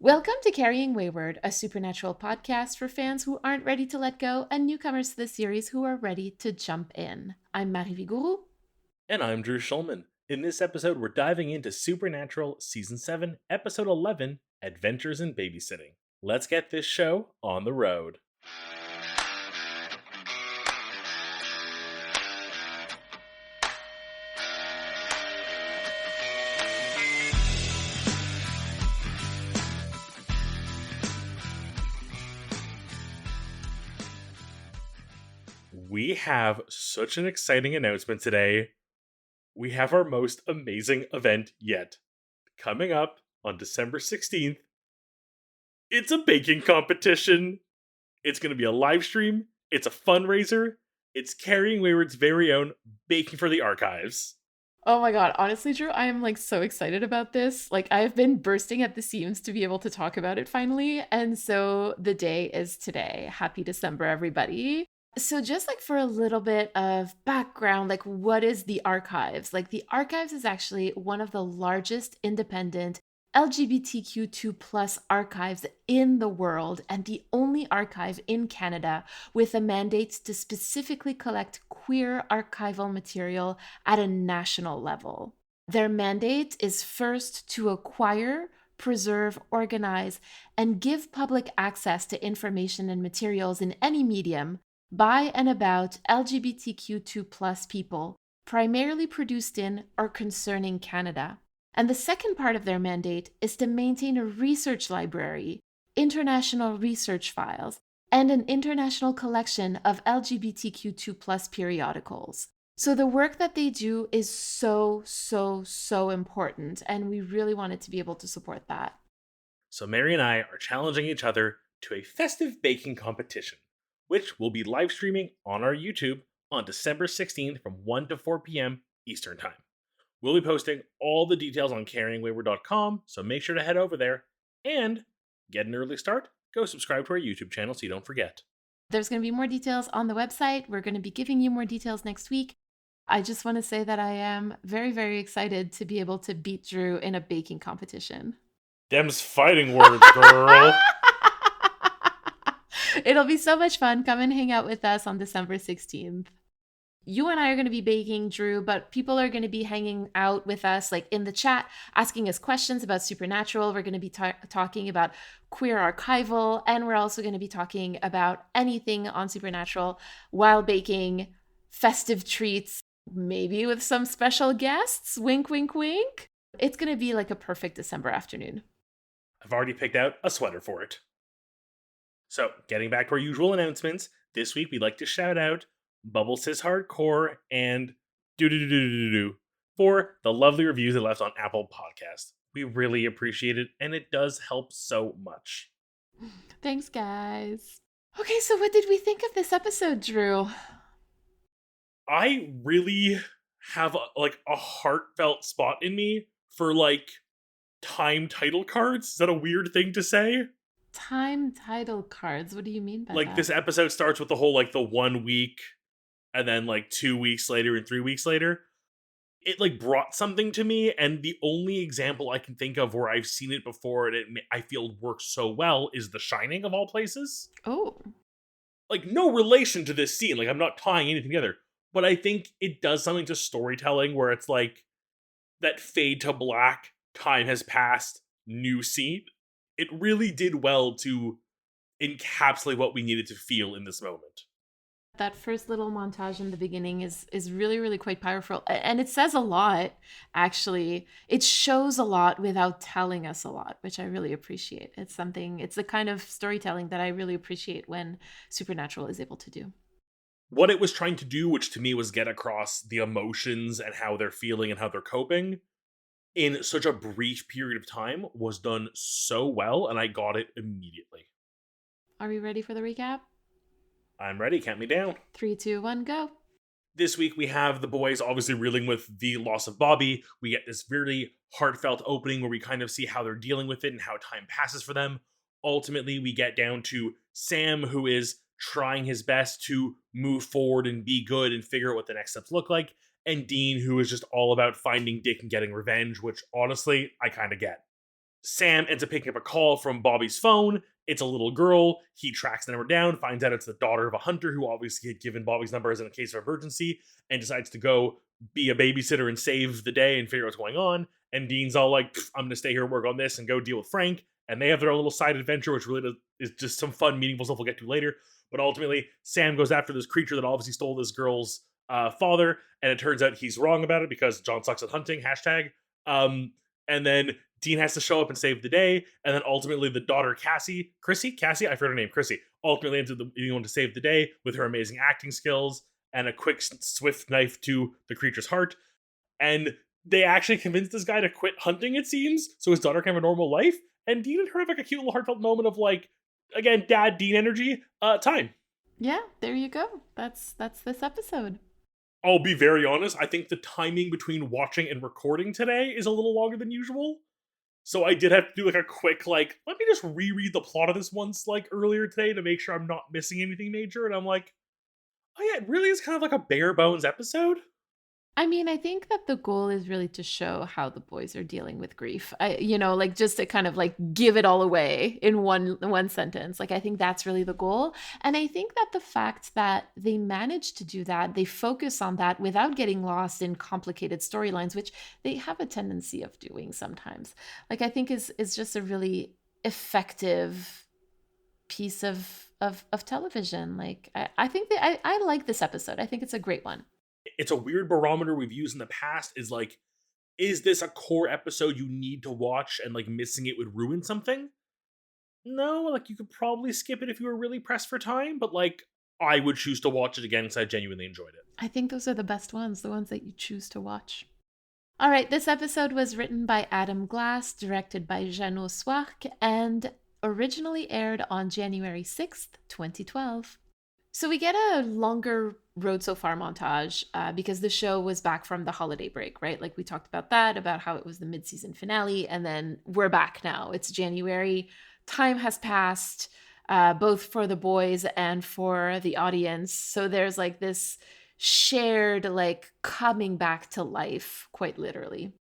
Welcome to Carrying Wayward, a supernatural podcast for fans who aren't ready to let go and newcomers to the series who are ready to jump in. I'm Marie Vigourou. And I'm Drew Schulman. In this episode, we're diving into Supernatural Season 7, Episode 11, Adventures in Babysitting. Let's get this show on the road. We have such an exciting announcement today. We have our most amazing event yet. Coming up on December 16th, it's a baking competition. It's going to be a live stream. It's a fundraiser. It's Carrying Wayward's very own Baking for the Archives. Oh my god, honestly, Drew, I am so excited about this. I've been bursting at the seams to be able to talk about it finally. And so the day is today. Happy December, everybody. So just for a little bit of background, what is the Archives? The Archives is actually one of the largest independent LGBTQ2 plus archives in the world and the only archive in Canada with a mandate to specifically collect queer archival material at a national level. Their mandate is first to acquire, preserve, organize, and give public access to information and materials in any medium by and about LGBTQ2 plus people, primarily produced in or concerning Canada. And the second part of their mandate is to maintain a research library, international research files, and an international collection of LGBTQ2 plus periodicals. So the work that they do is so important, and we really wanted to be able to support that. So Mary and I are challenging each other to a festive baking competition, which will be live streaming on our YouTube on December 16th from 1 to 4 p.m. Eastern Time. We'll be posting all the details on carryingwayward.com, so make sure to head over there and get an early start. Go subscribe to our YouTube channel so you don't forget. There's going to be more details on the website. We're going to be giving you more details next week. I just want to say that I am very excited to be able to beat Drew in a baking competition. Them's fighting words, girl. It'll be so much fun. Come and hang out with us on December 16th. You and I are going to be baking, Drew, but people are going to be hanging out with us in the chat, asking us questions about Supernatural. We're going to be talking about queer archival, and we're also going to be talking about anything on Supernatural while baking festive treats, maybe with some special guests. Wink, wink, wink. It's going to be a perfect December afternoon. I've already picked out a sweater for it. So, getting back to our usual announcements, this week we'd like to shout out Bubble Sis Hardcore and do for the lovely reviews they left on Apple Podcasts. We really appreciate it, and it does help so much. Thanks, guys. Okay, so what did we think of this episode, Drew? I really have a heartfelt spot in me for time title cards. Is that a weird thing to say? Time title cards? What do you mean by that? This episode starts with the whole the 1 week and then 2 weeks later and 3 weeks later. It brought something to me, and the only example I can think of where I've seen it before and I feel works so well is The Shining, of all places. Oh. No relation to this scene. I'm not tying anything together. But I think it does something to storytelling where it's that fade to black, time has passed, new scene. It really did well to encapsulate what we needed to feel in this moment. That first little montage in the beginning is really quite powerful. And it says a lot, actually. It shows a lot without telling us a lot, which I really appreciate. It's the kind of storytelling that I really appreciate when Supernatural is able to do. What it was trying to do, which to me was get across the emotions and how they're feeling and how they're coping in such a brief period of time, was done so well, and I got it immediately. Are we ready for the recap? I'm ready. Count me down. 3, 2, 1, go. This week we have the boys obviously reeling with the loss of Bobby. We get this really heartfelt opening where we kind of see how they're dealing with it and how time passes for them. Ultimately, we get down to Sam, who is trying his best to move forward and be good and figure out what the next steps look like. And Dean, who is just all about finding Dick and getting revenge, which honestly, I kind of get. Sam ends up picking up a call from Bobby's phone. It's a little girl. He tracks the number down, finds out it's the daughter of a hunter who obviously had given Bobby's number as in a case of emergency, and decides to go be a babysitter and save the day and figure out what's going on. And Dean's all like, I'm going to stay here, work on this, and go deal with Frank. And they have their own little side adventure, which really is just some fun, meaningful stuff we'll get to later. But ultimately, Sam goes after this creature that obviously stole this girl's father, and it turns out he's wrong about it because John sucks at hunting, hashtag. And then Dean has to show up and save the day, and then ultimately the daughter Cassie, I forgot her name, Chrissy, ultimately ends up being able to save the day with her amazing acting skills and a quick, swift knife to the creature's heart. And they actually convince this guy to quit hunting, it seems, so his daughter can have a normal life. And Dean and her have like a cute little heartfelt moment of like, again, Dad, Dean energy, time. Yeah, there you go. That's this episode. I'll be very honest, I think the timing between watching and recording today is a little longer than usual. So I did have to do like a quick, like, let me just reread the plot of this once, like, earlier today to make sure I'm not missing anything major. And I'm like, oh yeah, it really is kind of like a bare bones episode. I mean, I think that the goal is really to show how the boys are dealing with grief. Like just to kind of like give it all away in one sentence. Like I think that's really the goal. And I think that the fact that they managed to do that, they focus on that without getting lost in complicated storylines, which they have a tendency of doing sometimes. Like I think is just a really effective piece of television. Like I think that I like this episode. I think it's a great one. It's a weird barometer we've used in the past is like, is this a core episode you need to watch and like missing it would ruin something? No, like you could probably skip it if you were really pressed for time, but like I would choose to watch it again because I genuinely enjoyed it. I think those are the best ones, the ones that you choose to watch. All right, this episode was written by Adam Glass, directed by Jeannot Swark, and originally aired on January 6th, 2012. So we get a longer road so far montage because the show was back from the holiday break, right? Like we talked about that, about how it was the mid-season finale, and then we're back now. It's January. Time has passed, both for the boys and for the audience. So there's like this shared like coming back to life, quite literally.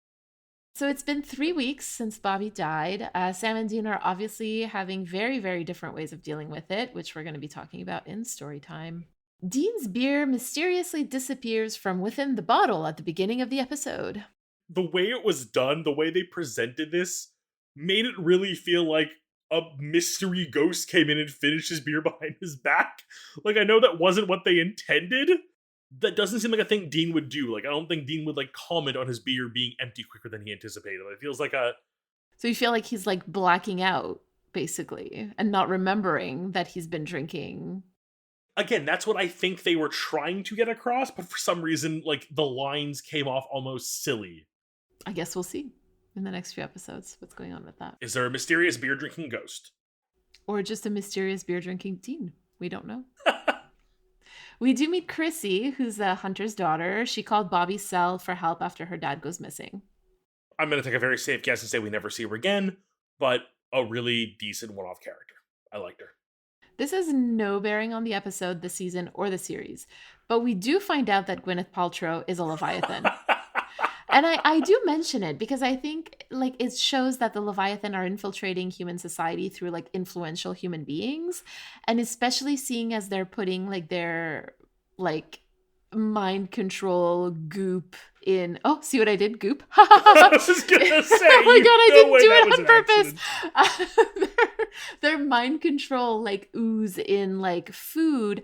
So it's been 3 weeks since Bobby died. Sam and Dean are obviously having very, very different ways of dealing with it, which we're going to be talking about in story time. Dean's beer mysteriously disappears from within the bottle at the beginning of the episode. The way it was done, the way they presented this, made it really feel like a mystery ghost came in and finished his beer behind his back. Like, I know that wasn't what they intended. That doesn't seem like a thing Dean would do. Like, I don't think Dean would, like, comment on his beer being empty quicker than he anticipated. It feels like a... So you feel like he's, like, blacking out, basically, and not remembering that he's been drinking. Again, that's what I think they were trying to get across, but for some reason, like, the lines came off almost silly. I guess we'll see in the next few episodes what's going on with that. Is there a mysterious beer-drinking ghost? Or just a mysterious beer-drinking Dean? We don't know. We do meet Chrissy, who's the hunter's daughter. She called Bobby's cell for help after her dad goes missing. I'm going to take a very safe guess and say we never see her again, but a really decent one-off character. I liked her. This has no bearing on the episode, the season, or the series, but we do find out that Gwyneth Paltrow is a Leviathan. And I do mention it because I think like it shows that the Leviathan are infiltrating human society through like influential human beings. And especially seeing as they're putting like their like mind control goop in. Oh, see what I did? Goop. I was just going to say. Oh my God, I didn't do it on purpose. Their mind control like ooze in like food.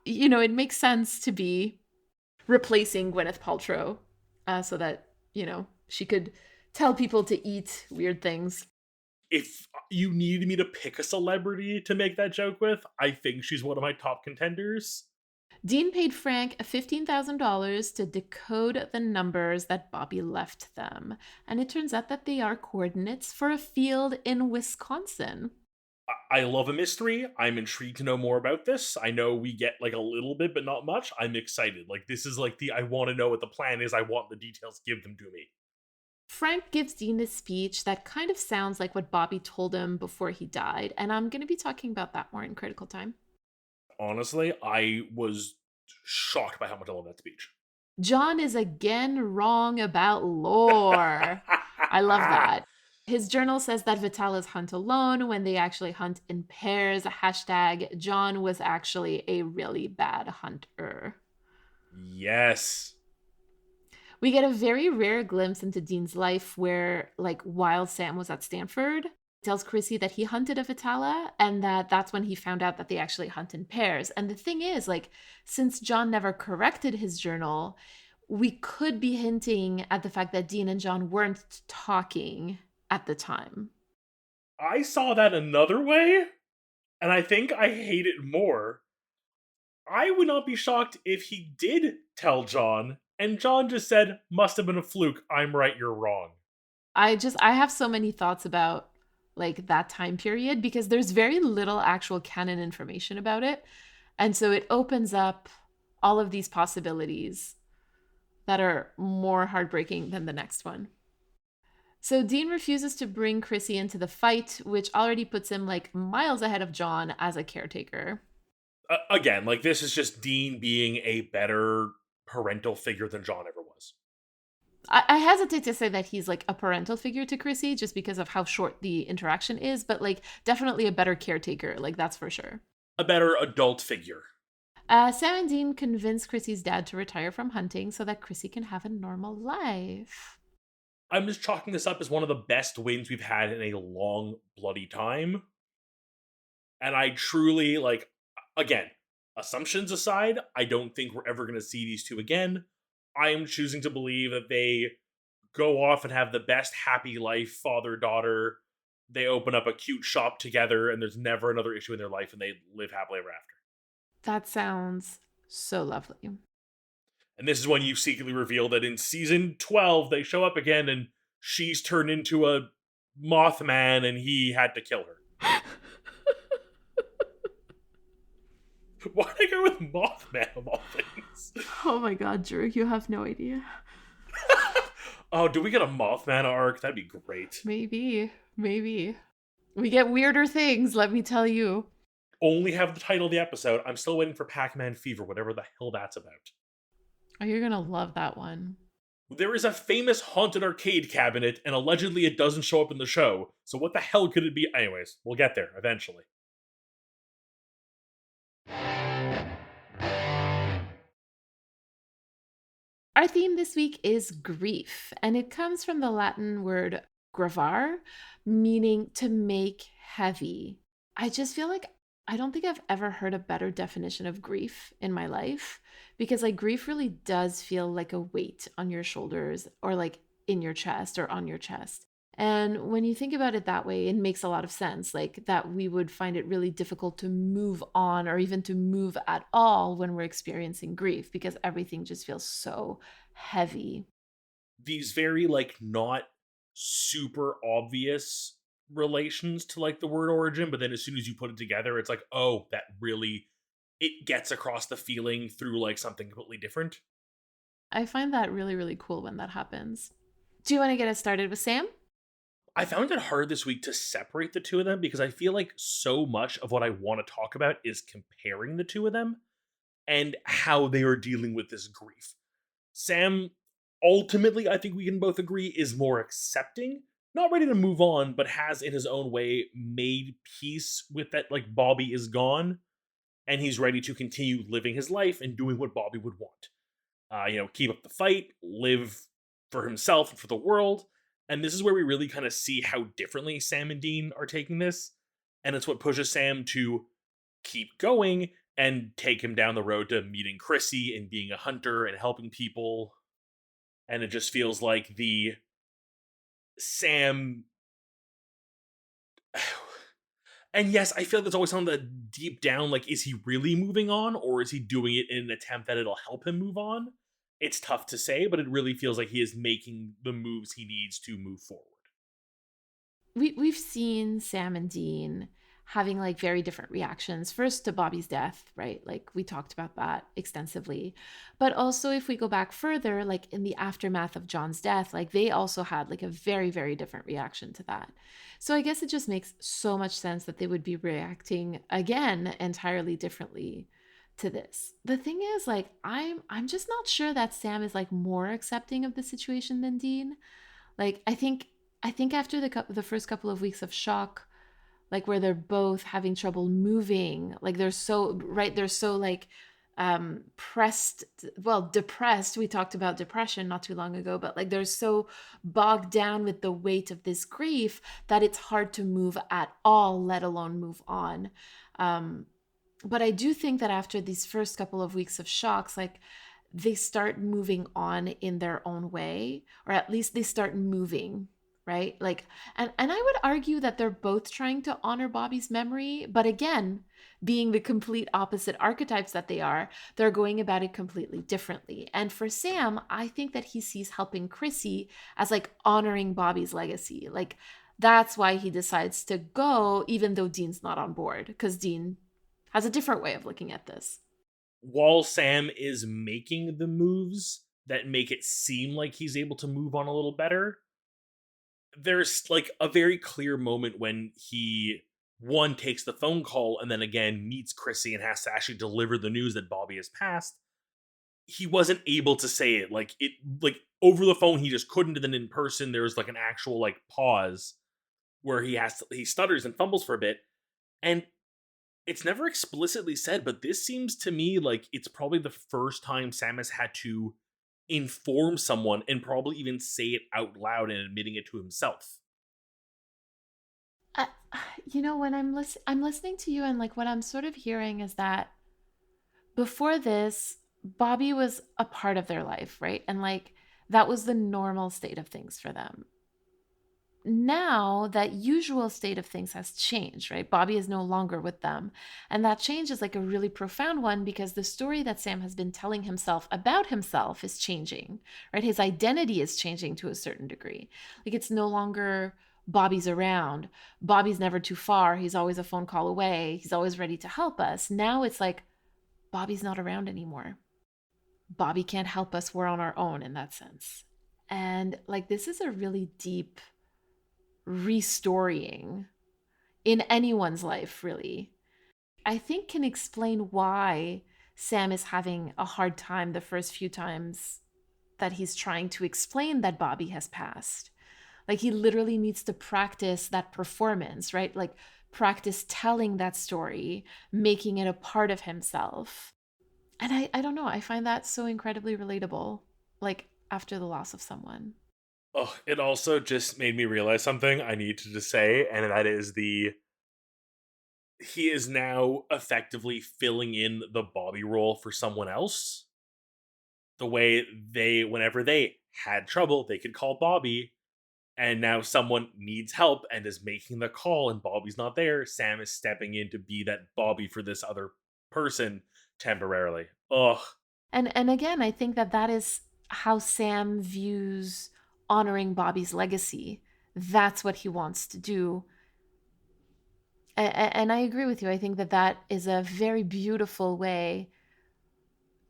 You know, it makes sense to be replacing Gwyneth Paltrow. So that, you know, she could tell people to eat weird things. If you needed me to pick a celebrity to make that joke with, I think she's one of my top contenders. Dean paid Frank $15,000 to decode the numbers that Bobby left them. And it turns out that they are coordinates for a field in Wisconsin. I love a mystery. I'm intrigued to know more about this. I know we get like a little bit, but not much. I'm excited. Like this is like I want to know what the plan is. I want the details. Give them to me. Frank gives Dean a speech that kind of sounds like what Bobby told him before he died. And I'm going to be talking about that more in Critical Time. Honestly, I was shocked by how much I love that speech. John is again wrong about lore. I love that. His journal says that Vitalas hunt alone when they actually hunt in pairs. Hashtag John was actually a really bad hunter. Yes. We get a very rare glimpse into Dean's life where, like, while Sam was at Stanford, tells Chrissy that he hunted a Vitala and that's when he found out that they actually hunt in pairs. And the thing is, like, since John never corrected his journal, we could be hinting at the fact that Dean and John weren't talking at the time. I saw that another way, and I think I hate it more. I would not be shocked if he did tell John, and John just said, must have been a fluke. I'm right, you're wrong. I have so many thoughts about like that time period because there's very little actual canon information about it. And so it opens up all of these possibilities that are more heartbreaking than the next one. So Dean refuses to bring Chrissy into the fight, which already puts him like miles ahead of John as a caretaker. Again, like this is just Dean being a better parental figure than John ever was. I hesitate to say that he's like a parental figure to Chrissy just because of how short the interaction is, but like definitely a better caretaker, like that's for sure. A better adult figure. Sam and Dean convince Chrissy's dad to retire from hunting so that Chrissy can have a normal life. I'm just chalking this up as one of the best wins we've had in a long, bloody time. And I truly, like, again, assumptions aside, I don't think we're ever going to see these two again. I am choosing to believe that they go off and have the best happy life, father daughter. They open up a cute shop together, and there's never another issue in their life, and they live happily ever after. That sounds so lovely. And this is when you secretly reveal that in season 12, they show up again, and she's turned into a Mothman, and he had to kill her. Why did I go with Mothman of all things? Oh my god, Drew, you have no idea. Oh, do we get a Mothman arc? That'd be great. Maybe. We get weirder things, let me tell you. Only have the title of the episode. I'm still waiting for Pac-Man Fever, whatever the hell that's about. Oh, you're gonna love that one. There is a famous haunted arcade cabinet, and allegedly it doesn't show up in the show. So what the hell could it be? Anyways, we'll get there eventually. Our theme this week is grief, and it comes from the Latin word gravar, meaning to make heavy. I just feel like I don't think I've ever heard a better definition of grief in my life because like grief really does feel like a weight on your shoulders or like in your chest or on your chest. And when you think about it that way, it makes a lot of sense, like that we would find it really difficult to move on or even to move at all when we're experiencing grief because everything just feels so heavy. These very, like, not super obvious relations to, like, the word origin, but then as soon as you put it together, it's like, oh, that really, it gets across the feeling through, like, something completely different. I find that really, really cool when that happens. Do you want to get us started with Sam? I found it hard this week to separate the two of them because I feel like so much of what I want to talk about is comparing the two of them and how they are dealing with this grief. Sam, ultimately, I think we can both agree, is more accepting, not ready to move on, but has in his own way made peace with that, like, Bobby is gone, and he's ready to continue living his life and doing what Bobby would want. Keep up the fight, live for himself and for the world. And this is where we really kind of see how differently Sam and Dean are taking this. And it's what pushes Sam to keep going and take him down the road to meeting Chrissy and being a hunter and helping people. And it just feels like the Sam. And yes, I feel like there's always something that deep down, like, is he really moving on or is he doing it in an attempt that it'll help him move on? It's tough to say, but it really feels like he is making the moves he needs to move forward. We've seen Sam and Dean having like very different reactions. First to Bobby's death, right? Like we talked about that extensively. But also if we go back further, like in the aftermath of John's death, like they also had like a very, very different reaction to that. So I guess it just makes so much sense that they would be reacting again entirely differently to this. The thing is like I'm just not sure that Sam is like more accepting of the situation than Dean. Like I think after the first couple of weeks of shock, like where they're both having trouble moving, like they're so right, they're so like pressed, well, depressed. We talked about depression not too long ago, but like they're so bogged down with the weight of this grief that it's hard to move at all, let alone move on. Um, but I do think that after these first couple of weeks of shocks, like they start moving on in their own way, or at least they start moving, right? Like, and I would argue that they're both trying to honor Bobby's memory, but again, being the complete opposite archetypes that they are, they're going about it completely differently. And for Sam, I think that he sees helping Chrissy as like honoring Bobby's legacy. Like that's why he decides to go, even though Dean's not on board, because Dean has a different way of looking at this. While Sam is making the moves that make it seem like he's able to move on a little better, there's like a very clear moment when he one takes the phone call and then again meets Chrissy and has to actually deliver the news that Bobby has passed. He wasn't able to say it like over the phone he just couldn't, and then in person there's like an actual like pause where he stutters and fumbles for a bit, and it's never explicitly said, but this seems to me like it's probably the first time Sam has had to inform someone and probably even say it out loud and admitting it to himself. I, when I'm listening to you, and like what I'm sort of hearing is that before this, Bobby was a part of their life, right? And like that was the normal state of things for them. Now that usual state of things has changed, right? Bobby is no longer with them. And that change is like a really profound one because the story that Sam has been telling himself about himself is changing, right? His identity is changing to a certain degree. Like it's no longer Bobby's around. Bobby's never too far. He's always a phone call away. He's always ready to help us. Now it's like Bobby's not around anymore. Bobby can't help us. We're on our own in that sense. And like this is a really deep restorying in anyone's life, really. I think can explain why Sam is having a hard time the first few times that he's trying to explain that Bobby has passed. Like he literally needs to practice that performance, right? Like practice telling that story, making it a part of himself. And I don't know, I find that so incredibly relatable, like after the loss of someone. Oh, it also just made me realize something I need to just say, and that is he is now effectively filling in the Bobby role for someone else. The way whenever they had trouble, they could call Bobby, and now someone needs help and is making the call, and Bobby's not there. Sam is stepping in to be that Bobby for this other person temporarily. Ugh. And again, I think that that is how Sam views honoring Bobby's legacy. That's what he wants to do. And I agree with you. I think that that is a very beautiful way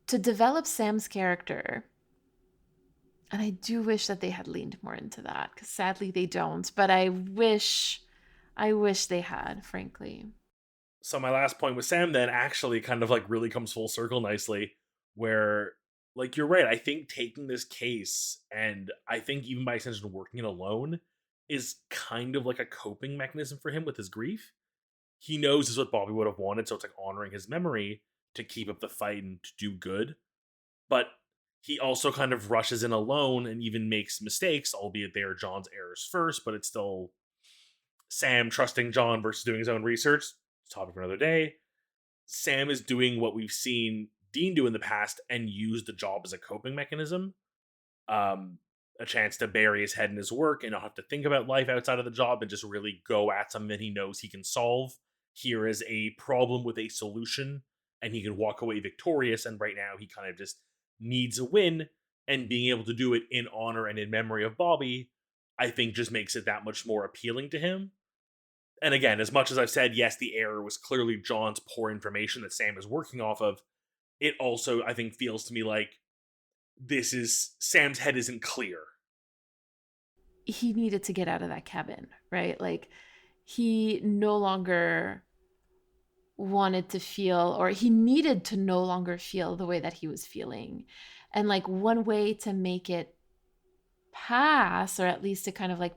to develop Sam's character. And I do wish that they had leaned more into that because sadly they don't. But I wish they had, frankly. So my last point with Sam then actually kind of like really comes full circle nicely, where like you're right. I think taking this case and I think even by extension working it alone is kind of like a coping mechanism for him with his grief. He knows is what Bobby would have wanted, so it's like honoring his memory to keep up the fight and to do good. But he also kind of rushes in alone and even makes mistakes, albeit they are John's errors first, but it's still Sam trusting John versus doing his own research. Topic for another day. Sam is doing what we've seen Dean do in the past and use the job as a coping mechanism. Um, a chance to bury his head in his work and not have to think about life outside of the job and just really go at something that he knows he can solve. Here is a problem with a solution, and he can walk away victorious. And right now, he kind of just needs a win, and being able to do it in honor and in memory of Bobby, I think just makes it that much more appealing to him. And again, as much as I've said, yes, the error was clearly John's poor information that Sam is working off of, it also, I think, feels to me like this is Sam's head isn't clear. He needed to get out of that cabin, right? Like he no longer wanted to feel, or he needed to no longer feel the way that he was feeling. And like one way to make it pass, or at least to kind of like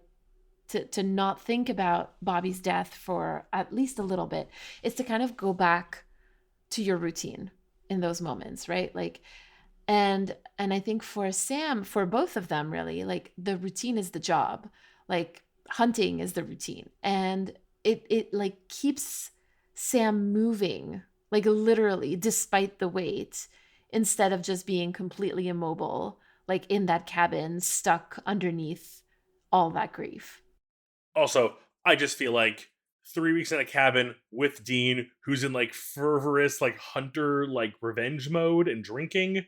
to not think about Bobby's death for at least a little bit is to kind of go back to your routine in those moments, right? Like, and I think for Sam, for both of them really, like the routine is the job. Like hunting is the routine. And it like keeps Sam moving, like literally despite the weight, instead of just being completely immobile, like in that cabin, stuck underneath all that grief. Also, I just feel like 3 weeks in a cabin with Dean, who's in like fervorous, like hunter, like revenge mode and drinking,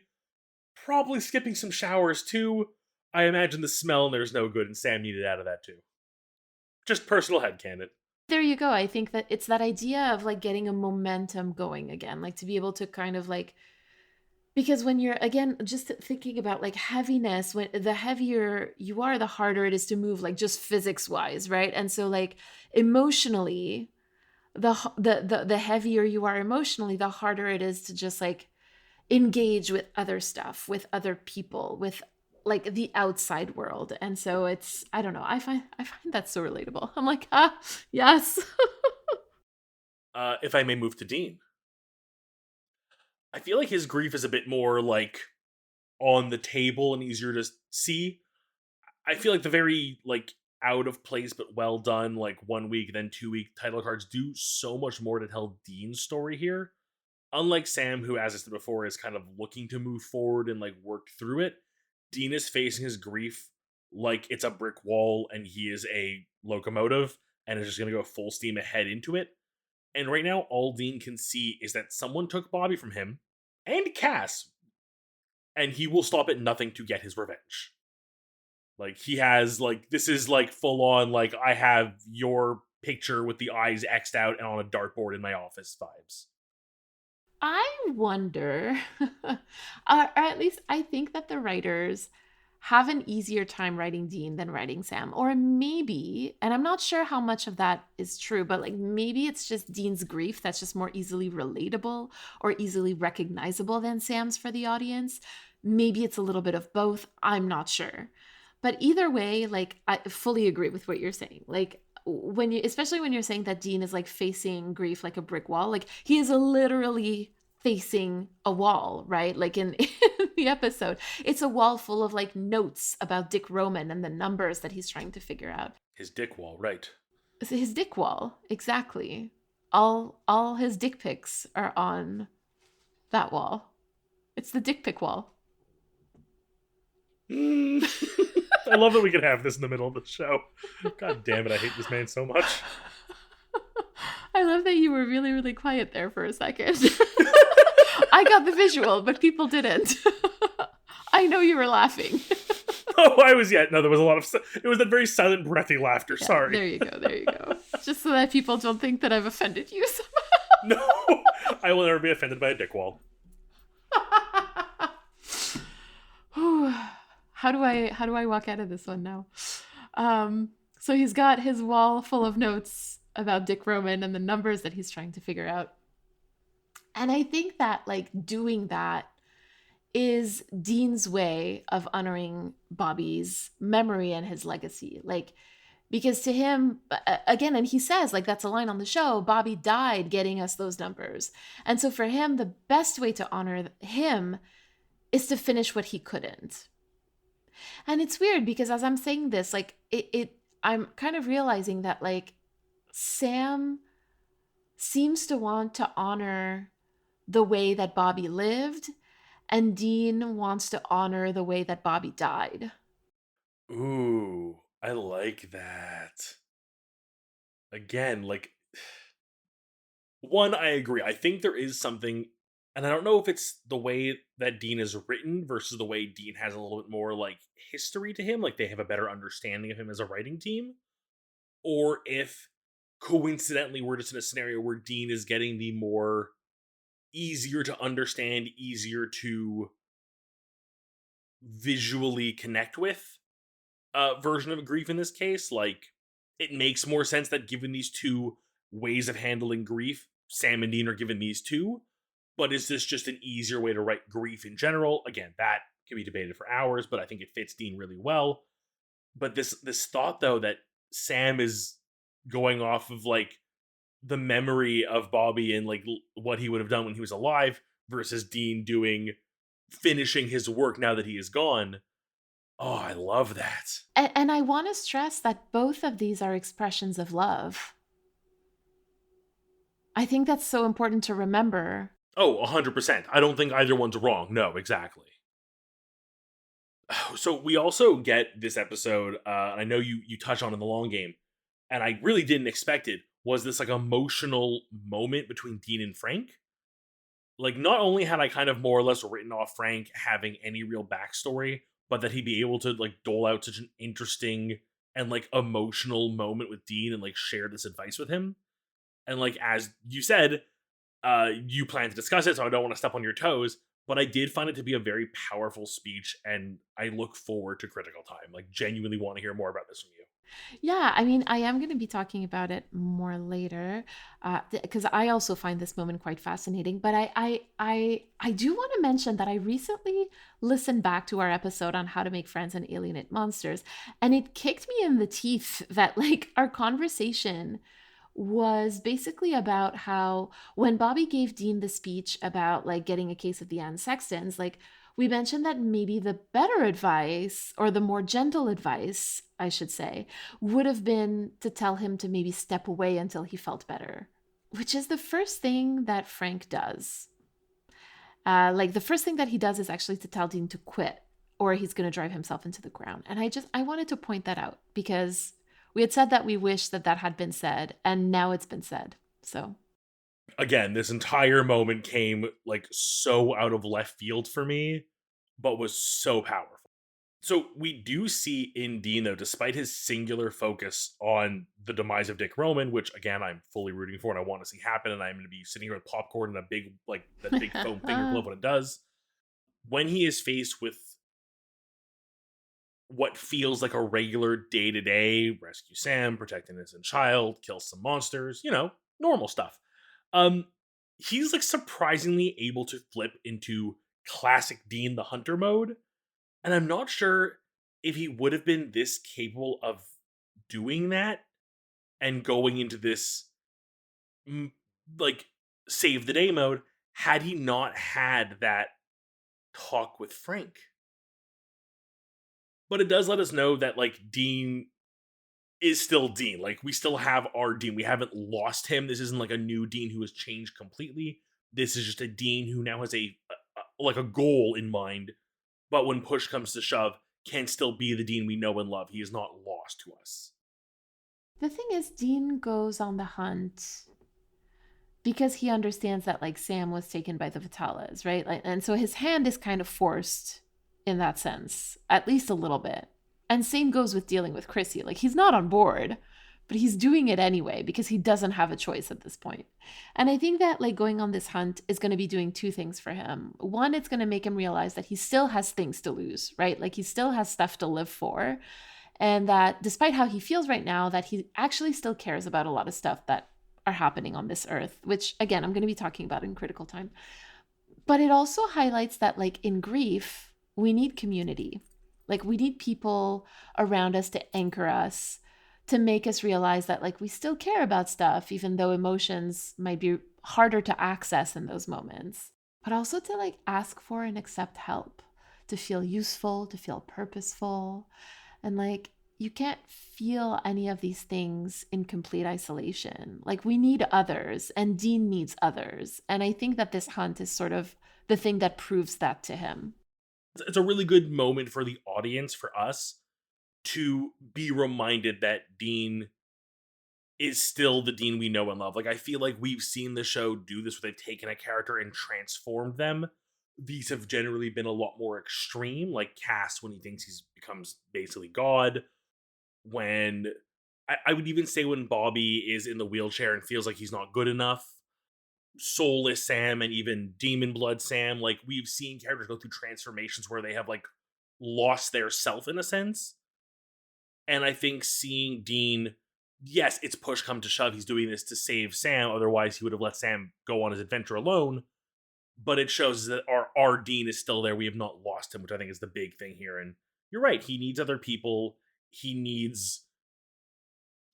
probably skipping some showers too. I imagine the smell and there's no good, and Sam needed out of that too. Just personal headcanon. There you go. I think that it's that idea of like getting a momentum going again, like to be able to kind of like, because when you're again just thinking about like heaviness, when the heavier you are, the harder it is to move, like just physics wise, right? And so like emotionally, the heavier you are emotionally, the harder it is to just like engage with other stuff, with other people, with like the outside world. And so it's, I don't know, I find that so relatable. I'm like, ah, yes. If I may move to Dean, I feel like his grief is a bit more like on the table and easier to see. I feel like the very like out of place but well done like 1 week then 2 week title cards do so much more to tell Dean's story here. Unlike Sam, who, as I said before, is kind of looking to move forward and like work through it, Dean is facing his grief like it's a brick wall and he is a locomotive and is just going to go full steam ahead into it. And right now, all Dean can see is that someone took Bobby from him and Cass, and he will stop at nothing to get his revenge. Like, he has, like, this is like full on, like, I have your picture with the eyes X'd out and on a dartboard in my office vibes. I wonder, or at least I think that the writers have an easier time writing Dean than writing Sam. Or maybe, and I'm not sure how much of that is true, but like maybe it's just Dean's grief that's just more easily relatable or easily recognizable than Sam's for the audience. Maybe it's a little bit of both. I'm not sure. But either way, like I fully agree with what you're saying. Like when you, especially when you're saying that Dean is like facing grief like a brick wall, like he is literally facing a wall, right? Like in the episode, it's a wall full of like notes about Dick Roman and the numbers that he's trying to figure out. His dick wall, right. It's his dick wall, exactly. All his dick pics are on that wall. It's the dick pic wall. Mm. I love that we can have this in the middle of the show. God damn it, I hate this man so much. I love that you were really, really quiet there for a second. I got the visual, but people didn't. I know you were laughing. Oh, I was, yeah. No, there was a lot of, it was that very silent, breathy laughter. Yeah, sorry. there you go. There you go. Just so that people don't think that I've offended you somehow. No, I will never be offended by a dick wall. How do I walk out of this one now? So he's got his wall full of notes about Dick Roman and the numbers that he's trying to figure out. And I think that like doing that is Dean's way of honoring Bobby's memory and his legacy. Like, because to him, again, and he says, like, that's a line on the show, Bobby died getting us those numbers. And so for him, the best way to honor him is to finish what he couldn't. And it's weird because as I'm saying this, like, I'm kind of realizing that, like, Sam seems to want to honor the way that Bobby lived, and Dean wants to honor the way that Bobby died. Ooh, I like that. Again, like, one, I agree. I think there is something, and I don't know if it's the way that Dean is written versus the way Dean has a little bit more, like, history to him, like, they have a better understanding of him as a writing team, or if coincidentally we're just in a scenario where Dean is getting the more easier to understand, easier to visually connect with version of grief in this case. Like, it makes more sense that given these two ways of handling grief, Sam and Dean are given these two. But is this just an easier way to write grief in general? Again, that can be debated for hours, but I think it fits Dean really well. But this thought though that Sam is going off of like the memory of Bobby and like what he would have done when he was alive versus Dean doing finishing his work now that he is gone. Oh, I love that. And I want to stress that both of these are expressions of love. I think that's so important to remember. Oh, 100%. I don't think either one's wrong. No, exactly. So we also get this episode, I know you touch on in the long game, and I really didn't expect it, was this like emotional moment between Dean and Frank. Like, not only had I kind of more or less written off Frank having any real backstory, but that he'd be able to like dole out such an interesting and like emotional moment with Dean and like share this advice with him. And like as you said, you plan to discuss it, so I don't want to step on your toes. But I did find it to be a very powerful speech, and I look forward to Critical Time. Like, genuinely want to hear more about this from you. Yeah, I mean, I am going to be talking about it more later, because I also find this moment quite fascinating. But I do want to mention that I recently listened back to our episode on how to make friends and alienate monsters, and it kicked me in the teeth that like our conversation was basically about how when Bobby gave Dean the speech about like getting a case of the Anne Sextons, like we mentioned that maybe the better advice or the more gentle advice, I should say, would have been to tell him to maybe step away until he felt better, which is the first thing that Frank does. Like the first thing that he does is actually to tell Dean to quit or he's going to drive himself into the ground. And I wanted to point that out because we had said that we wish that that had been said and now it's been said. So Again, this entire moment came like so out of left field for me, but was so powerful. So we do see in Dean, though, despite his singular focus on the demise of Dick Roman, which again I'm fully rooting for and I want to see happen, and I'm going to be sitting here with popcorn and a big like that big foam finger glove when it does. When he is faced with what feels like a regular day to day rescue Sam, protect an innocent child, kill some monsters, normal stuff. Um, he's like surprisingly able to flip into classic Dean the Hunter mode, and I'm not sure if he would have been this capable of doing that and going into this mm, like save the day mode had he not had that talk with Frank. But it does let us know that like Dean is still Dean. Like we still have our Dean. We haven't lost him. This isn't like a new Dean who has changed completely. This is just a Dean who now has like a goal in mind, but when push comes to shove, can still be the Dean we know and love. He is not lost to us. the thing is, Dean goes on the hunt because he understands that like Sam was taken by the Vitalas, right? Like, and so his hand is kind of forced in that sense, at least a little bit. And same goes with dealing with Chrissy. Like he's not on board, but he's doing it anyway because he doesn't have a choice at this point. And I think that like going on this hunt is going to be doing two things for him. One, it's going to make him realize that he still has things to lose, right? Like he still has stuff to live for. And that despite how he feels right now, that he actually still cares about a lot of stuff that are happening on this earth, which again, I'm going to be talking about in Critical Time. But it also highlights that, like, in grief, we need community. Like, we need people around us to anchor us, to make us realize that, like, we still care about stuff, even though emotions might be harder to access in those moments. But also to, like, ask for and accept help, to feel useful, to feel purposeful. And, like, you can't feel any of these things in complete isolation. Like, we need others, and Dean needs others. And I think that this hunt is sort of the thing that proves that to him. It's a really good moment for the audience, for us, to be reminded that Dean is still the Dean we know and love. Like, I feel like we've seen the show do this where they've taken a character and transformed them. These have generally been a lot more extreme, like Cass when he thinks he's becomes basically God. When I would even say when Bobby is in the wheelchair and feels like he's not good enough. Soulless Sam and even Demon Blood Sam, like we've seen characters go through transformations where they have like lost their self in a sense. And I think seeing Dean, yes, it's push come to shove, he's doing this to save Sam, otherwise he would have let Sam go on his adventure alone. But it shows that our Dean is still there. We have not lost him, which I think is the big thing here. And you're right, he needs other people. He needs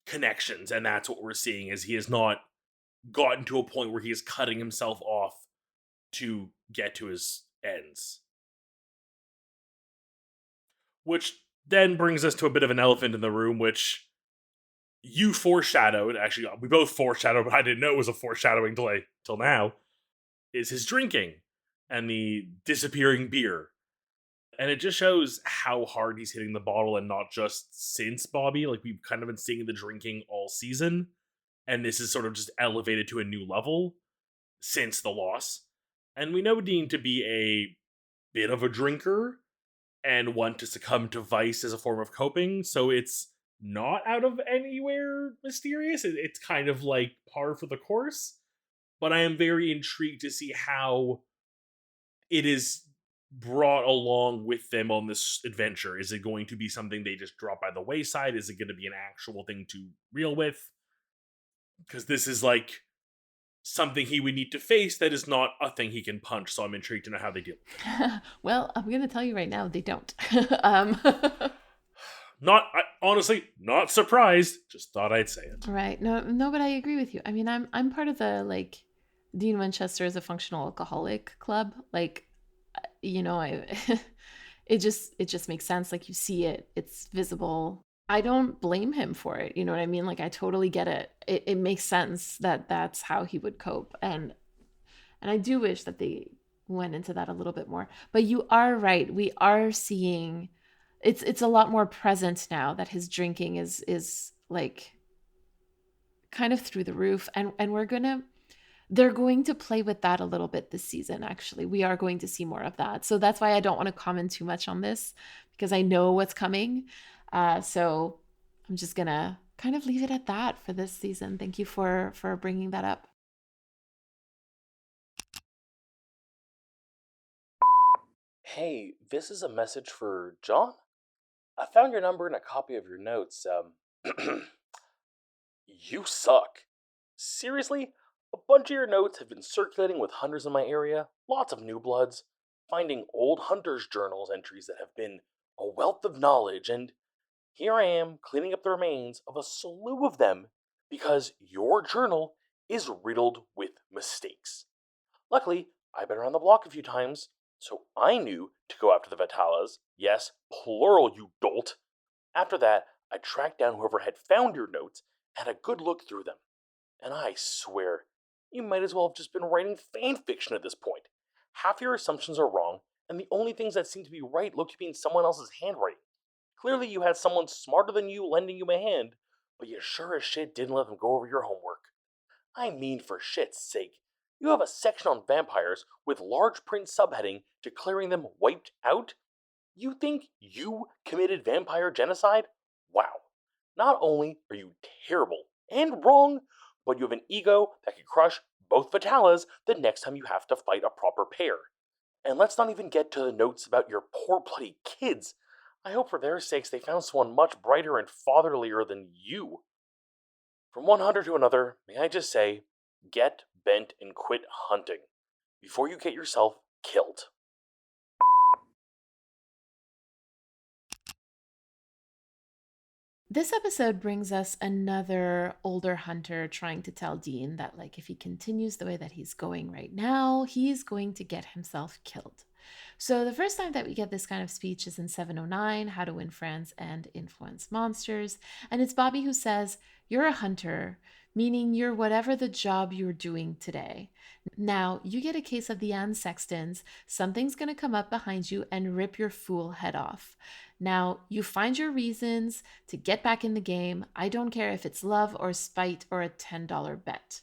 connections, and that's what we're seeing is he has not gotten to a point where he is cutting himself off to get to his ends. Which then brings us to a bit of an elephant in the room, which you foreshadowed. Actually, we both foreshadowed, but I didn't know it was a foreshadowing till now. Is his drinking and the disappearing beer, and it just shows how hard he's hitting the bottle, and not just since Bobby. Like we've kind of been seeing the drinking all season, and this is sort of just elevated to a new level since the loss. And we know Dean to be a bit of a drinker and want to succumb to vice as a form of coping. So it's not out of anywhere mysterious. It's kind of like par for the course. But I am very intrigued to see how it is brought along with them on this adventure. Is it going to be something they just drop by the wayside? Is it going to be an actual thing to reel with? Because this is like something he would need to face that is not a thing he can punch. So I'm intrigued to know how they deal. Well, I'm going to tell you right now, they don't. Honestly, not surprised. Just thought I'd say it. Right. No, but I agree with you. I mean, I'm part of the like Dean Winchester is a functional alcoholic club. Like, I it just makes sense. Like you see it, it's visible. I don't blame him for it. You know what I mean? Like I totally get it. It makes sense that that's how he would cope. And I do wish that they went into that a little bit more. But you are right. We are seeing it's a lot more present now that his drinking is like kind of through the roof, and they're going to play with that a little bit this season. Actually, we are going to see more of that. So that's why I don't want to comment too much on this, because I know what's coming. So I'm just gonna kind of leave it at that for this season. Thank you for bringing that up. Hey, this is a message for John. I found your number and a copy of your notes. You suck. Seriously? A bunch of your notes have been circulating with hunters in my area, lots of new bloods, finding old hunters' journals entries that have been a wealth of knowledge, and here I am cleaning up the remains of a slew of them because your journal is riddled with mistakes. Luckily, I've been around the block a few times, so I knew to go after the Vitalas. Yes, plural, you dolt. After that, I tracked down whoever had found your notes and had a good look through them. And I swear, you might as well have just been writing fan fiction at this point. Half your assumptions are wrong, and the only things that seem to be right look to be in someone else's handwriting. Clearly, you had someone smarter than you lending you a hand, but you sure as shit didn't let them go over your homework. I mean, for shit's sake, you have a section on vampires with large print subheading declaring them wiped out? You think you committed vampire genocide? Wow. Not only are you terrible and wrong, but you have an ego that can crush both Vitalas the next time you have to fight a proper pair. And let's not even get to the notes about your poor bloody kids. I hope for their sakes they found someone much brighter and fatherlier than you. From one hunter to another, may I just say, get bent and quit hunting before you get yourself killed. This episode brings us another older hunter trying to tell Dean that, like, if he continues the way that he's going right now, he's going to get himself killed. So, the first time that we get this kind of speech is in 709, How to Win Friends and Influence Monsters. And it's Bobby who says, "You're a hunter, meaning you're whatever the job you're doing today. Now, you get a case of the Sextons, something's going to come up behind you and rip your fool head off. Now, you find your reasons to get back in the game. I don't care if it's love or spite or a $10 bet."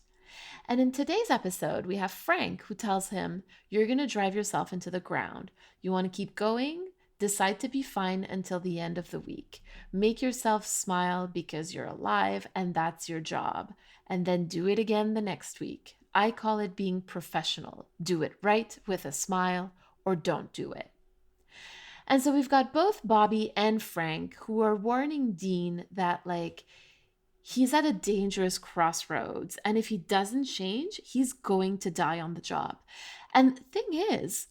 And in today's episode, we have Frank who tells him, "You're going to drive yourself into the ground. You want to keep going? Decide to be fine until the end of the week. Make yourself smile because you're alive and that's your job. And then do it again the next week. I call it being professional. Do it right with a smile or don't do it." And so we've got both Bobby and Frank who are warning Dean that, like, he's at a dangerous crossroads. And if he doesn't change, he's going to die on the job. And the thing is,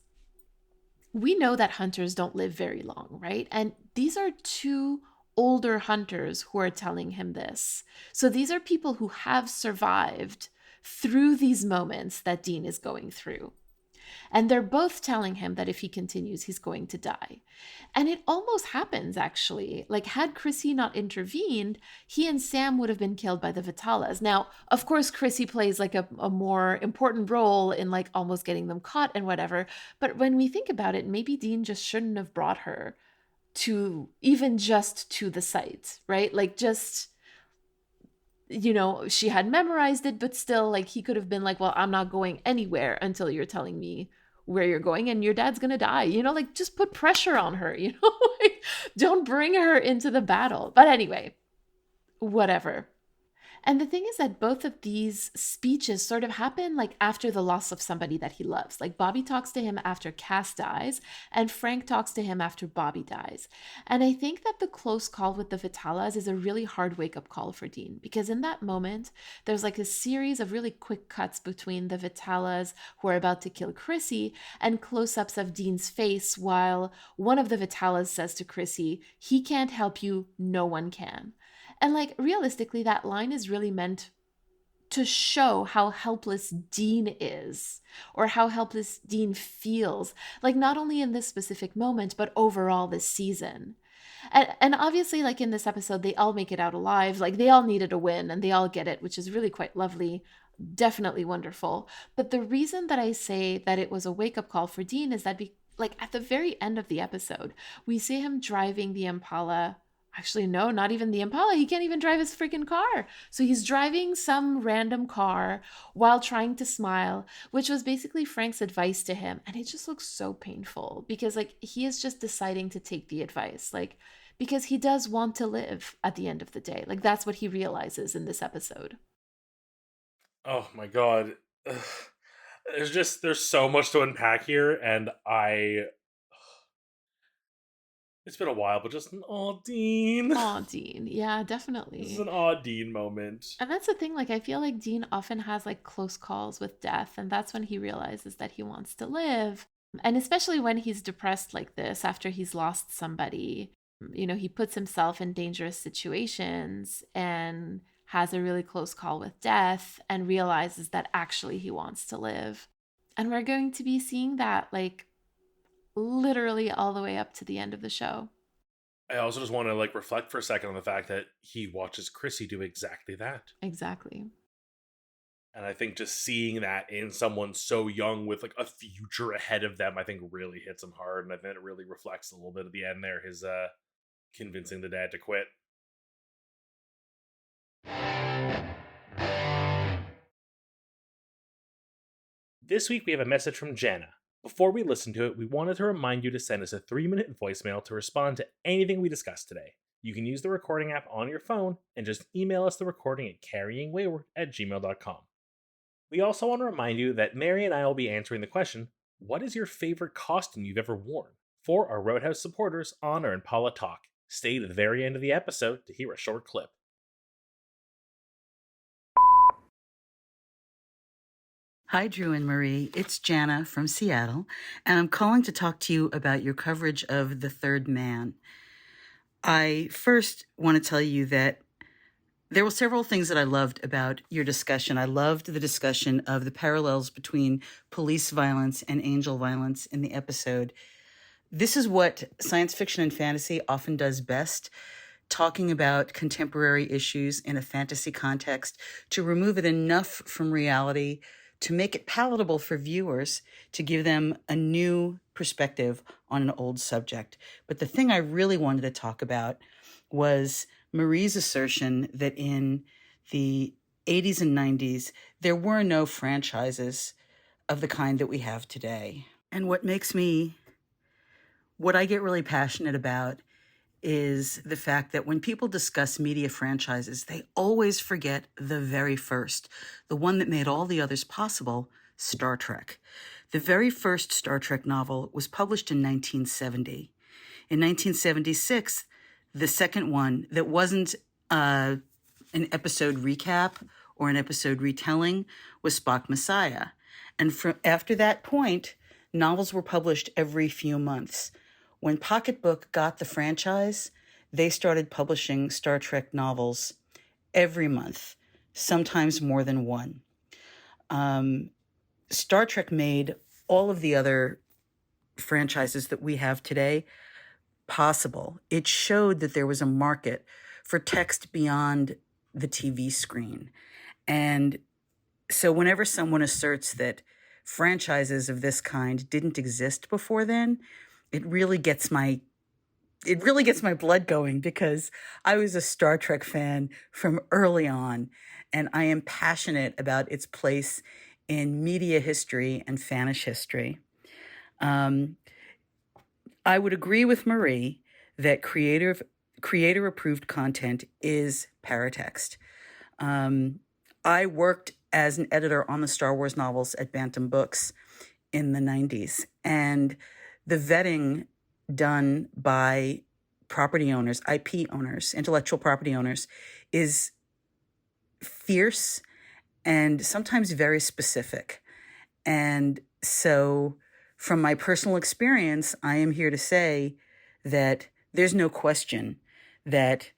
we know that hunters don't live very long, right? And these are two older hunters who are telling him this. So these are people who have survived through these moments that Dean is going through. And they're both telling him that if he continues, he's going to die. And it almost happens, actually. Like, had Chrissy not intervened, he and Sam would have been killed by the Vitalas. Now, of course, Chrissy plays like a more important role in like almost getting them caught and whatever. But when we think about it, maybe Dean just shouldn't have brought her to even just to the site, right? Like, just, she had memorized it, but still, like, he could have been like, well, I'm not going anywhere until you're telling me where you're going, and your dad's gonna die, like, just put pressure on her, like, don't bring her into the battle. But anyway, whatever. And the thing is that both of these speeches sort of happen like after the loss of somebody that he loves. Like, Bobby talks to him after Cass dies, and Frank talks to him after Bobby dies. And I think that the close call with the Vitalas is a really hard wake-up call for Dean, because in that moment, there's like a series of really quick cuts between the Vitalas who are about to kill Chrissy and close-ups of Dean's face while one of the Vitalas says to Chrissy, "He can't help you, no one can." And like, realistically, that line is really meant to show how helpless Dean is, or how helpless Dean feels, like not only in this specific moment, but overall this season. And obviously, like in this episode, they all make it out alive. Like, they all needed a win and they all get it, which is really quite lovely. Definitely wonderful. But the reason that I say that it was a wake-up call for Dean is that like at the very end of the episode, we see him driving the Impala. Actually, no, not even the Impala. He can't even drive his freaking car. So he's driving some random car while trying to smile, which was basically Frank's advice to him. And it just looks so painful because, like, he is just deciding to take the advice, like, because he does want to live at the end of the day. Like, that's what he realizes in this episode. Oh my god. Ugh. There's so much to unpack here, and it's been a while, but just an aw Dean. Aw, Dean. Yeah, definitely. This is an aw Dean moment. And that's the thing, like, I feel like Dean often has like close calls with death, and that's when he realizes that he wants to live. And especially when he's depressed like this after he's lost somebody, he puts himself in dangerous situations and has a really close call with death and realizes that actually he wants to live. And we're going to be seeing that like literally all the way up to the end of the show. I also just want to like reflect for a second on the fact that he watches Chrissy do exactly that. Exactly. And I think just seeing that in someone so young with like a future ahead of them, I think really hits him hard. And I think it really reflects a little bit at the end there, his convincing the dad to quit. This week we have a message from Jana. Before we listen to it, we wanted to remind you to send us a 3-minute voicemail to respond to anything we discussed today. You can use the recording app on your phone and just email us the recording at carryingwayward@gmail.com. We also want to remind you that Mary and I will be answering the question, what is your favorite costume you've ever worn? For our Roadhouse supporters on our Impala Talk. Stay to the very end of the episode to hear a short clip. Hi, Drew and Marie. It's Jana from Seattle, and I'm calling to talk to you about your coverage of The Third Man. I first want to tell you that there were several things that I loved about your discussion. I loved the discussion of the parallels between police violence and angel violence in the episode. This is what science fiction and fantasy often does best, talking about contemporary issues in a fantasy context to remove it enough from reality to make it palatable for viewers, to give them a new perspective on an old subject. But the thing I really wanted to talk about was Marie's assertion that in the 80s and 90s, there were no franchises of the kind that we have today. And what I get really passionate about is the fact that when people discuss media franchises, they always forget the very first, the one that made all the others possible, Star Trek. The very first Star Trek novel was published in 1970. In 1976, the second one that wasn't an episode recap or an episode retelling was Spock Messiah. And after that point, novels were published every few months. When Pocketbook got the franchise, they started publishing Star Trek novels every month, sometimes more than one. Star Trek made all of the other franchises that we have today possible. It showed that there was a market for text beyond the TV screen. And so whenever someone asserts that franchises of this kind didn't exist before then, it really gets my blood going, because I was a Star Trek fan from early on, and I am passionate about its place in media history and fanish history. I would agree with Marie that creator-approved content is paratext. I worked as an editor on the Star Wars novels at Bantam Books in the 90s, and the vetting done by property owners, IP owners, intellectual property owners, is fierce and sometimes very specific. And so, from my personal experience, I am here to say that there's no question that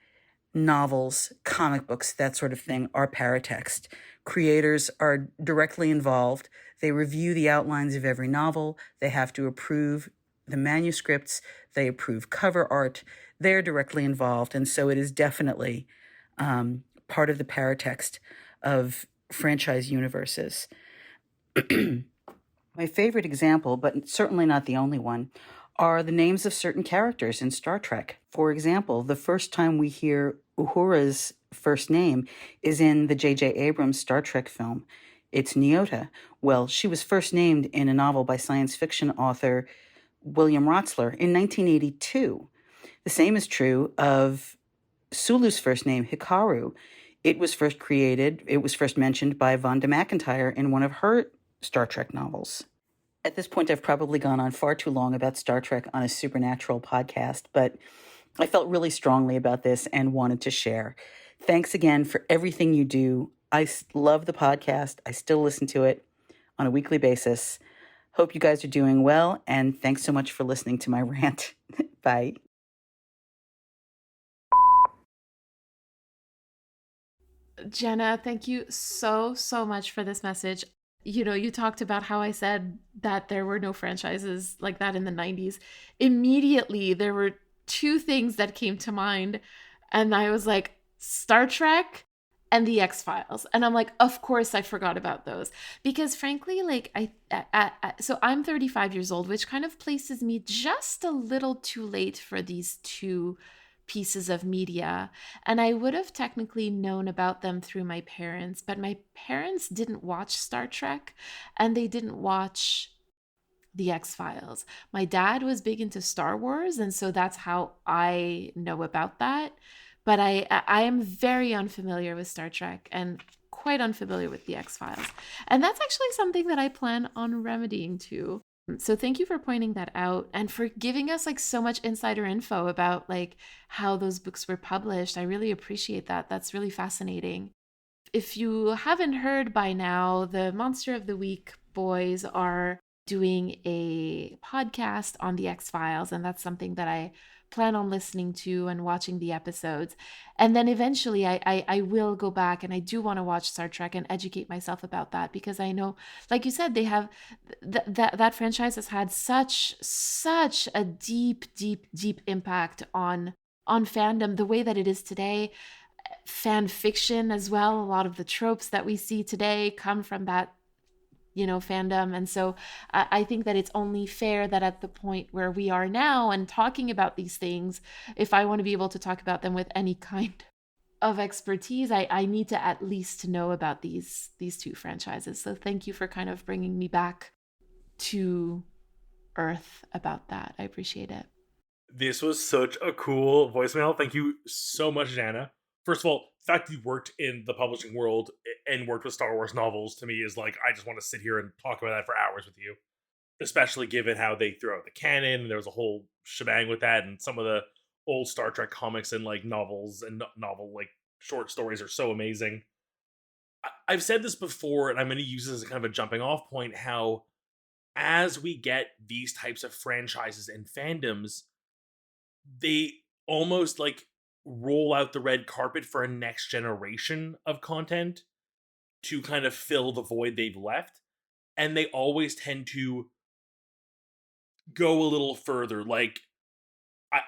novels, comic books, that sort of thing are paratext. Creators are directly involved. They review the outlines of every novel. They have to approve the manuscripts. They approve cover art. They're directly involved. And so it is definitely part of the paratext of franchise universes. My favorite example, but certainly not the only one, are the names of certain characters in Star Trek. For example, the first time we hear Uhura's first name is in the J.J. Abrams Star Trek film. It's Nyota. Well, she was first named in a novel by science fiction author William Rotsler in 1982. The same is true of Sulu's first name, Hikaru. It was first mentioned by Vonda McIntyre in one of her Star Trek novels. At this point, I've probably gone on far too long about Star Trek on a supernatural podcast, but I felt really strongly about this and wanted to share. Thanks again for everything you do. I love the podcast. I still listen to it on a weekly basis. Hope you guys are doing well, and thanks so much for listening to my rant. Bye. Jenna, thank you so much for this message. You talked about how I said that there were no franchises like that in the 90s. Immediately, there were two things that came to mind, and I was like, Star Trek and the X-Files. And I'm like, of course I forgot about those. Because frankly, like so I'm 35 years old, which kind of places me just a little too late for these two pieces of media. And I would have technically known about them through my parents, but my parents didn't watch Star Trek and they didn't watch the X-Files. My dad was big into Star Wars, and so that's how I know about that. But I am very unfamiliar with Star Trek and quite unfamiliar with the X-Files. And that's actually something that I plan on remedying too. So thank you for pointing that out and for giving us like so much insider info about like how those books were published. I really appreciate that. That's really fascinating. If you haven't heard by now, the Monster of the Week boys are doing a podcast on the X-Files, and that's something that I plan on listening to and watching the episodes. And then eventually I will go back, and I do want to watch Star Trek and educate myself about that, because I know, like you said, they have that franchise has had such a deep impact on fandom the way that it is today. Fan fiction as well. A lot of the tropes that we see today come from that fandom. And so I think that it's only fair that at the point where we are now and talking about these things, if I want to be able to talk about them with any kind of expertise, I need to at least know about these two franchises. So thank you for kind of bringing me back to earth about that. I appreciate it. This was such a cool voicemail. Thank you so much, Jana. First of all, the fact you worked in the publishing world and worked with Star Wars novels to me is like, I just want to sit here and talk about that for hours with you. Especially given how they threw out the canon, and there was a whole shebang with that, and some of the old Star Trek comics and like novels and novel like short stories are so amazing. I've said this before, and I'm going to use this as kind of a jumping off point, how as we get these types of franchises and fandoms, they almost like roll out the red carpet for a next generation of content to kind of fill the void they've left. And they always tend to go a little further. Like,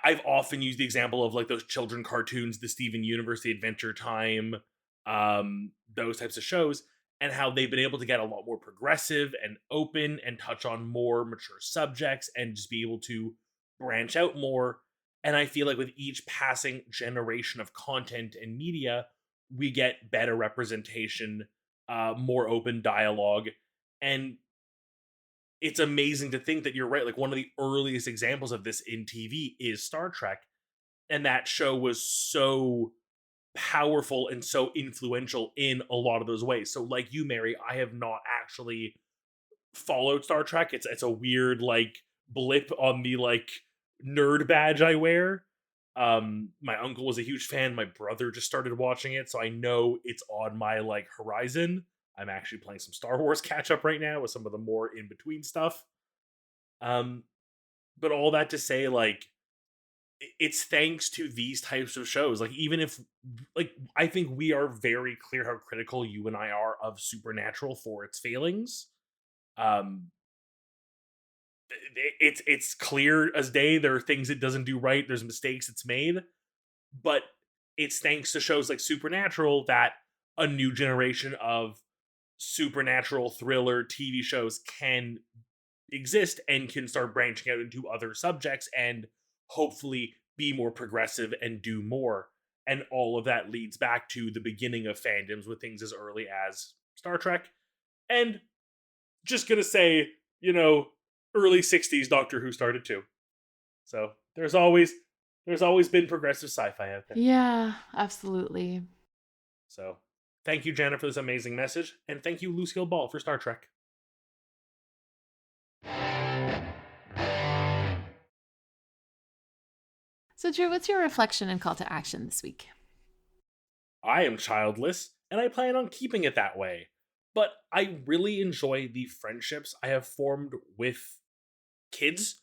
I've often used the example of like those children cartoons, the Steven Universe, the Adventure Time, those types of shows, and how they've been able to get a lot more progressive and open and touch on more mature subjects and just be able to branch out more. And I feel like with each passing generation of content and media, we get better representation, more open dialogue, and it's amazing to think that you're right. Like one of the earliest examples of this in TV is Star Trek, and that show was so powerful and so influential in a lot of those ways. So, like you, Mary, I have not actually followed Star Trek. It's a weird like blip on the like nerd badge I wear. My uncle was a huge fan. My brother just started watching it, so I know it's on my like horizon. I'm actually playing some Star Wars catch up right now with some of the more in between stuff. Um, but all that to say, like, it's thanks to these types of shows. Like, even if, like, I think we are very clear how critical you and I are of Supernatural for its failings. Um, it's clear as day. There are things it doesn't do right. There's mistakes it's made, but it's thanks to shows like Supernatural that a new generation of supernatural thriller TV shows can exist and can start branching out into other subjects and hopefully be more progressive and do more. And all of that leads back to the beginning of fandoms with things as early as Star Trek. And just gonna say, early 60s Doctor Who started too. So there's always been progressive sci-fi out there. Yeah, absolutely. So thank you, Jana, for this amazing message, and thank you, Lucille Ball, for Star Trek. So, Drew, what's your reflection and call to action this week? I am childless, and I plan on keeping it that way. But I really enjoy the friendships I have formed with kids.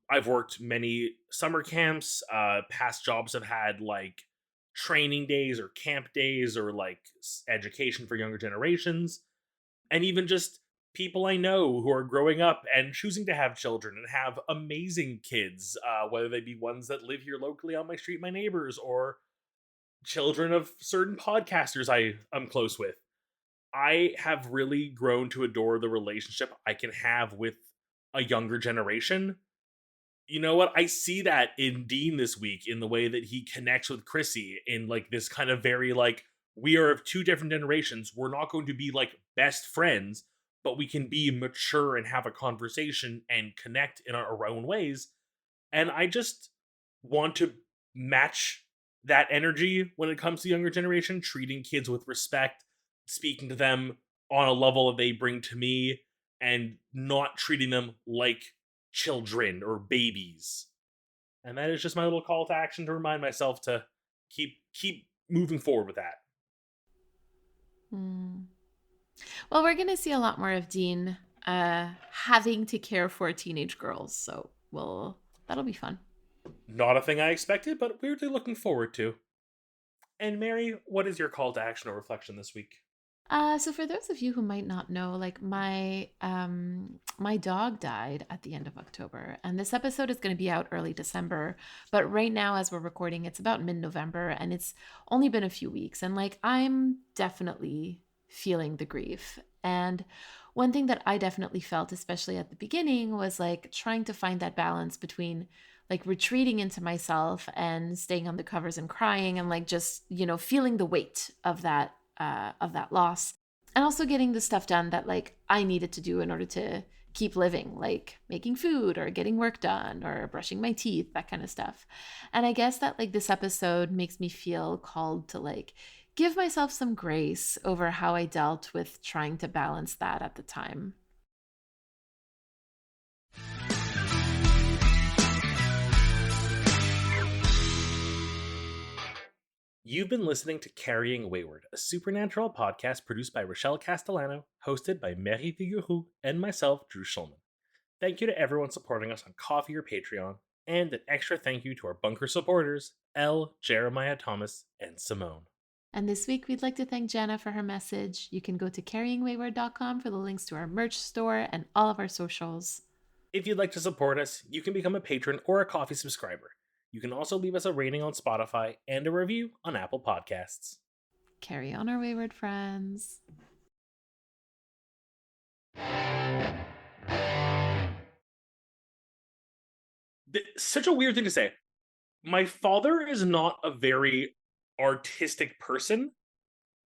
I've worked many summer camps. Past jobs have had like training days or camp days or like education for younger generations. And even just people I know who are growing up and choosing to have children and have amazing kids, whether they be ones that live here locally on my street, my neighbors, or children of certain podcasters I am close with. I have really grown to adore the relationship I can have with a younger generation. You know what? I see that in Dean this week in the way that he connects with Chrissy in like this kind of very like we are of two different generations. We're not going to be like best friends, but we can be mature and have a conversation and connect in our own ways. And I just want to match that energy when it comes to younger generation, treating kids with respect, speaking to them on a level that they bring to me, and not treating them like children or babies. And that is just my little call to action to remind myself to keep moving forward with that. Hmm. Well, we're going to see a lot more of Dean having to care for teenage girls, so that'll be fun. Not a thing I expected, but weirdly looking forward to. And Mary, what is your call to action or reflection this week? So for those of you who might not know, like my dog died at the end of October, and this episode is going to be out early December. But right now, as we're recording, it's about mid-November, and it's only been a few weeks, and like I'm definitely feeling the grief. And one thing that I definitely felt, especially at the beginning, was like trying to find that balance between like retreating into myself and staying on the covers and crying and like just feeling the weight of that loss, and also getting the stuff done that like I needed to do in order to keep living, like making food or getting work done or brushing my teeth, that kind of stuff. And I guess that like this episode makes me feel called to like give myself some grace over how I dealt with trying to balance that at the time. You've been listening to Carrying Wayward, a supernatural podcast produced by Rochelle Castellano, hosted by Mary Figueroa and myself, Drew Schulman. Thank you to everyone supporting us on Coffee or Patreon. And an extra thank you to our bunker supporters, L, Jeremiah Thomas, and Simone. And this week, we'd like to thank Jana for her message. You can go to carryingwayward.com for the links to our merch store and all of our socials. If you'd like to support us, you can become a patron or a coffee subscriber. You can also leave us a rating on Spotify and a review on Apple Podcasts. Carry on, our wayward friends. Such a weird thing to say. My father is not a very artistic person,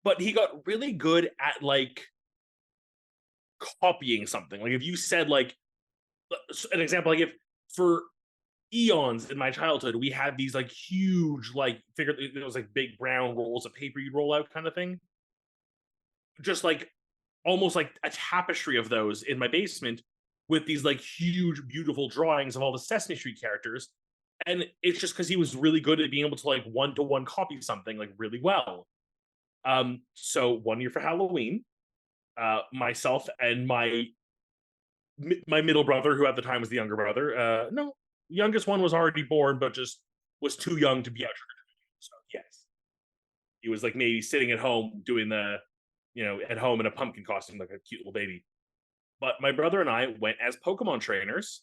but he got really good at like copying something. Like if you said like an example, like if for eons in my childhood we had these like huge like figure it was like big brown rolls of paper you'd roll out kind of thing, just like almost like a tapestry of those in my basement with these like huge beautiful drawings of all the Sesame Street characters. And it's just because he was really good at being able to like one-to-one copy something like really well. So one year for Halloween, myself and my middle brother, who at the time was the younger brother, no, youngest one was already born, but just was too young to be out trick or treating. So yes, he was like maybe sitting at home doing at home in a pumpkin costume like a cute little baby. But my brother and I went as Pokemon trainers